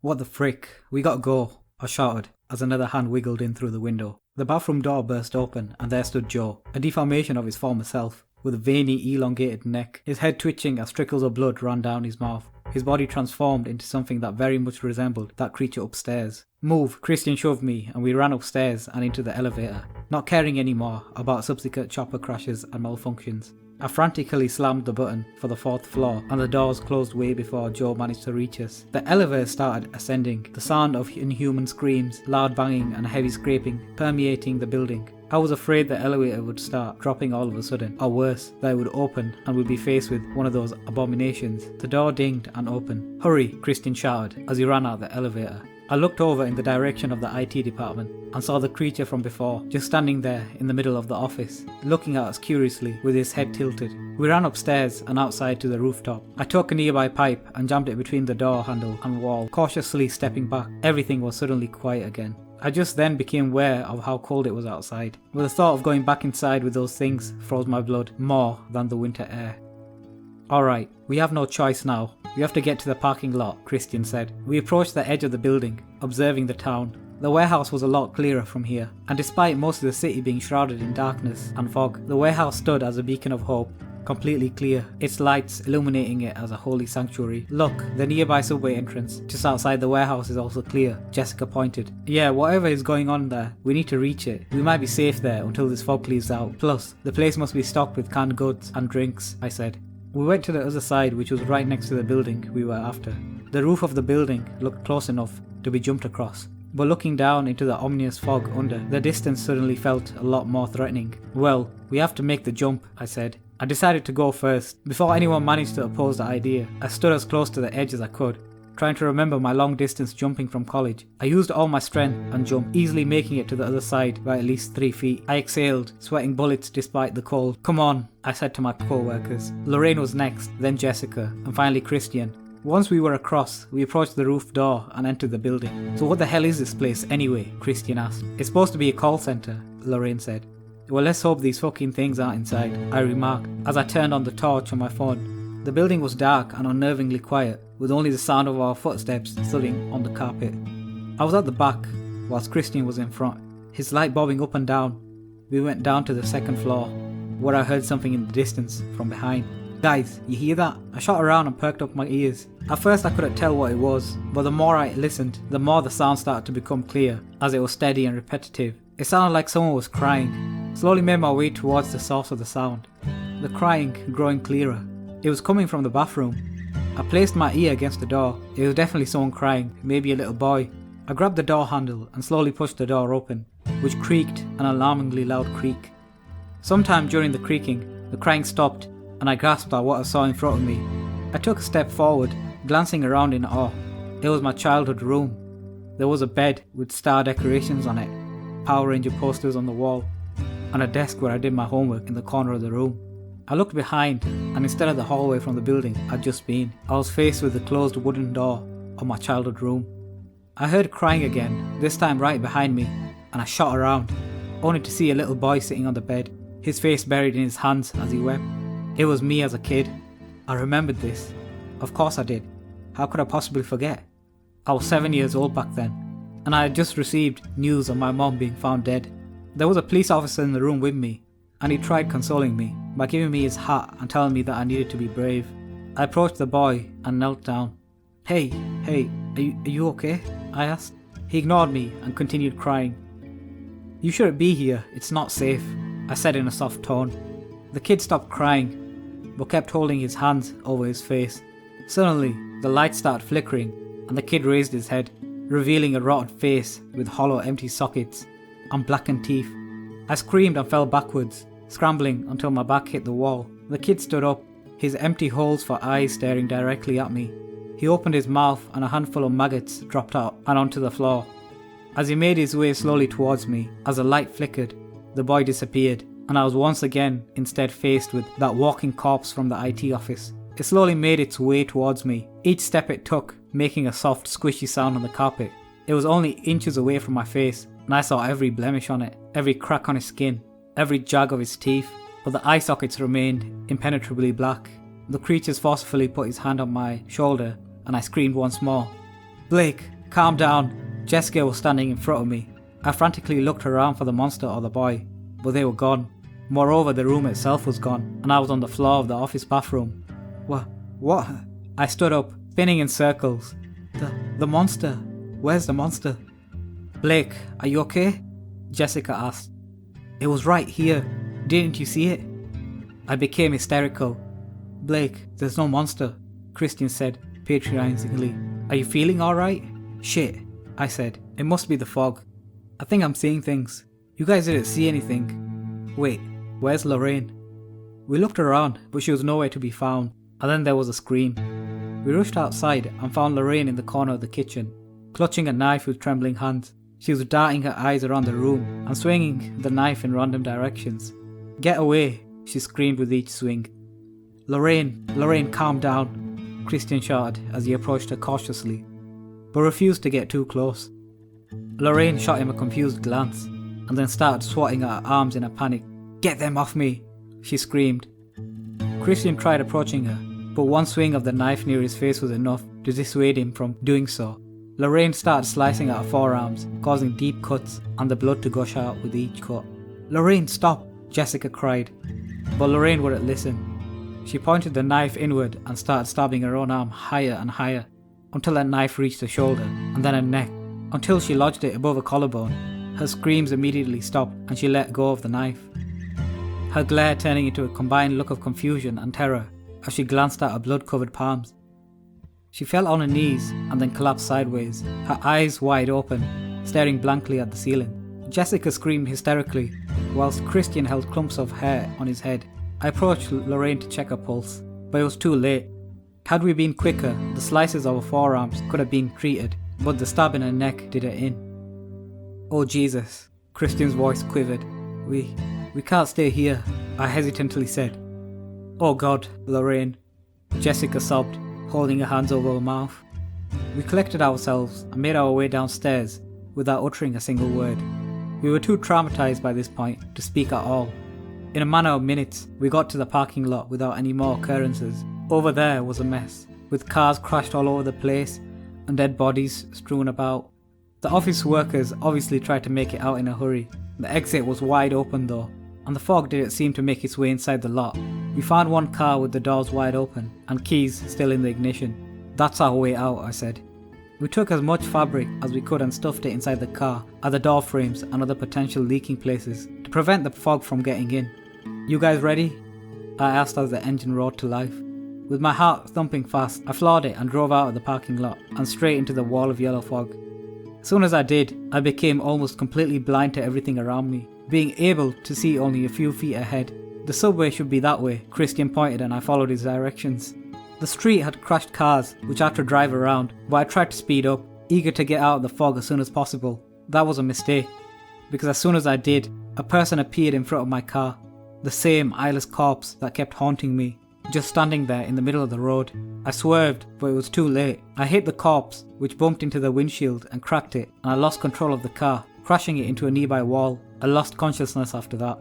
What the frick? We gotta go, I shouted as another hand wiggled in through the window. The bathroom door burst open and there stood Joe, a deformation of his former self, with a veiny, elongated neck, his head twitching as trickles of blood ran down his mouth. His body transformed into something that very much resembled that creature upstairs. Move, Christian shoved me and we ran upstairs and into the elevator, not caring anymore about subsequent chopper crashes and malfunctions. I frantically slammed the button for the 4th floor and the doors closed way before Joe managed to reach us. The elevator started ascending, the sound of inhuman screams, loud banging and heavy scraping permeating the building. I was afraid the elevator would start dropping all of a sudden, or worse, that it would open and we'd be faced with one of those abominations. The door dinged and opened. Hurry, Christian shouted as he ran out the elevator. I looked over in the direction of the IT department and saw the creature from before, just standing there in the middle of the office, looking at us curiously with his head tilted. We ran upstairs and outside to the rooftop. I took a nearby pipe and jammed it between the door handle and wall, cautiously stepping back. Everything was suddenly quiet again. I just then became aware of how cold it was outside. With the thought of going back inside with those things froze my blood more than the winter air. Alright, we have no choice now. We have to get to the parking lot, Christian said. We approached the edge of the building, observing the town. The warehouse was a lot clearer from here, and despite most of the city being shrouded in darkness and fog, the warehouse stood as a beacon of hope, completely clear, its lights illuminating it as a holy sanctuary. Look, the nearby subway entrance, just outside the warehouse, is also clear, Jessica pointed. Yeah, whatever is going on there, we need to reach it. We might be safe there until this fog clears out. Plus, the place must be stocked with canned goods and drinks, I said. We went to the other side, which was right next to the building we were after. The roof of the building looked close enough to be jumped across, but looking down into the ominous fog under, the distance suddenly felt a lot more threatening. Well, we have to make the jump, I said. I decided to go first. Before anyone managed to oppose the idea, I stood as close to the edge as I could, trying to remember my long distance jumping from college. I used all my strength and jumped, easily making it to the other side by at least 3 feet. I exhaled, sweating bullets despite the cold. Come on, I said to my co-workers. Lorraine was next, then Jessica, and finally Christian. Once we were across, we approached the roof door and entered the building. So what the hell is this place anyway? Christian asked. It's supposed to be a call center, Lorraine said. Well, let's hope these fucking things aren't inside, I remarked as I turned on the torch on my phone. The building was dark and unnervingly quiet, with only the sound of our footsteps thudding on the carpet. I was at the back, whilst Christian was in front, his light bobbing up and down. We went down to the 2nd floor, where I heard something in the distance from behind. Guys, you hear that? I shot around and perked up my ears. At first I couldn't tell what it was, but the more I listened, the more the sound started to become clear, as it was steady and repetitive. It sounded like someone was crying. Slowly made my way towards the source of the sound, the crying growing clearer. It was coming from the bathroom. I placed my ear against the door. It was definitely someone crying, maybe a little boy. I grabbed the door handle and slowly pushed the door open, which creaked an alarmingly loud creak. Sometime during the creaking, the crying stopped and I grasped at what I saw in front of me. I took a step forward, glancing around in awe. It was my childhood room. There was a bed with star decorations on it, Power Ranger posters on the wall, and a desk where I did my homework in the corner of the room. I looked behind, and instead of the hallway from the building I'd just been, I was faced with the closed wooden door of my childhood room. I heard crying again, this time right behind me, and I shot around, only to see a little boy sitting on the bed, his face buried in his hands as he wept. It was me as a kid. I remembered this. Of course I did. How could I possibly forget? I was 7 years old back then, and I had just received news of my mom being found dead. There was a police officer in the room with me, and he tried consoling me by giving me his hat and telling me that I needed to be brave. I approached the boy and knelt down. Hey, are you okay? I asked. He ignored me and continued crying. You shouldn't be here, it's not safe, I said in a soft tone. The kid stopped crying, but kept holding his hands over his face. Suddenly, the light started flickering, and the kid raised his head, revealing a rotten face with hollow empty sockets and blackened teeth. I screamed and fell backwards, scrambling until my back hit the wall. The kid stood up, his empty holes for eyes staring directly at me. He opened his mouth and a handful of maggots dropped out and onto the floor. As he made his way slowly towards me, as the light flickered, the boy disappeared, and I was once again instead faced with that walking corpse from the IT office. It slowly made its way towards me, each step it took making a soft squishy sound on the carpet. It was only inches away from my face, and I saw every blemish on it, every crack on his skin, every jag of his teeth, but the eye sockets remained impenetrably black. The creature forcefully put his hand on my shoulder, and I screamed once more. Blake, calm down. Jessica was standing in front of me. I frantically looked around for the monster or the boy, but they were gone. Moreover, the room itself was gone, and I was on the floor of the office bathroom. What? I stood up, spinning in circles. The monster. Where's the monster? Blake, are you okay? Jessica asked. It was right here. Didn't you see it? I became hysterical. Blake, there's no monster, Christian said, patronizingly. Are you feeling alright? Shit, I said. It must be the fog. I think I'm seeing things. You guys didn't see anything. Wait, where's Lorraine? We looked around, but she was nowhere to be found, and then there was a scream. We rushed outside and found Lorraine in the corner of the kitchen, clutching a knife with trembling hands. She was darting her eyes around the room and swinging the knife in random directions. Get away, she screamed with each swing. Lorraine, calm down, Christian shouted as he approached her cautiously, but refused to get too close. Lorraine shot him a confused glance and then started swatting at her arms in a panic. Get them off me, she screamed. Christian tried approaching her, but one swing of the knife near his face was enough to dissuade him from doing so. Lorraine started slicing at her forearms, causing deep cuts and the blood to gush out with each cut. Lorraine, stop, Jessica cried, but Lorraine wouldn't listen. She pointed the knife inward and started stabbing her own arm higher and higher, until her knife reached her shoulder, and then her neck, until she lodged it above her collarbone. Her screams immediately stopped and she let go of the knife, her glare turning into a combined look of confusion and terror as she glanced at her blood-covered palms. She fell on her knees and then collapsed sideways, her eyes wide open, staring blankly at the ceiling. Jessica screamed hysterically, whilst Christian held clumps of hair on his head. I approached Lorraine to check her pulse, but it was too late. Had we been quicker, the slices of her forearms could have been treated, but the stab in her neck did her in. Oh Jesus, Christian's voice quivered. We can't stay here, I hesitantly said. Oh God, Lorraine, Jessica sobbed, holding her hands over her mouth. We collected ourselves and made our way downstairs without uttering a single word. We were too traumatized by this point to speak at all. In a matter of minutes, we got to the parking lot without any more occurrences. Over there was a mess, with cars crashed all over the place and dead bodies strewn about. The office workers obviously tried to make it out in a hurry. The exit was wide open though, and the fog didn't seem to make its way inside the lot. We found one car with the doors wide open and keys still in the ignition. That's our way out, I said. We took as much fabric as we could and stuffed it inside the car, at the door frames and other potential leaking places, to prevent the fog from getting in. You guys ready? I asked as the engine roared to life. With my heart thumping fast, I floored it and drove out of the parking lot and straight into the wall of yellow fog. As soon as I did, I became almost completely blind to everything around me, being able to see only a few feet ahead. The subway should be that way, Christian pointed, and I followed his directions. The street had crashed cars, which I had to drive around, but I tried to speed up, eager to get out of the fog as soon as possible. That was a mistake, because as soon as I did, a person appeared in front of my car, the same eyeless corpse that kept haunting me, just standing there in the middle of the road. I swerved, but it was too late. I hit the corpse, which bumped into the windshield and cracked it, and I lost control of the car, crashing it into a nearby wall. I lost consciousness after that.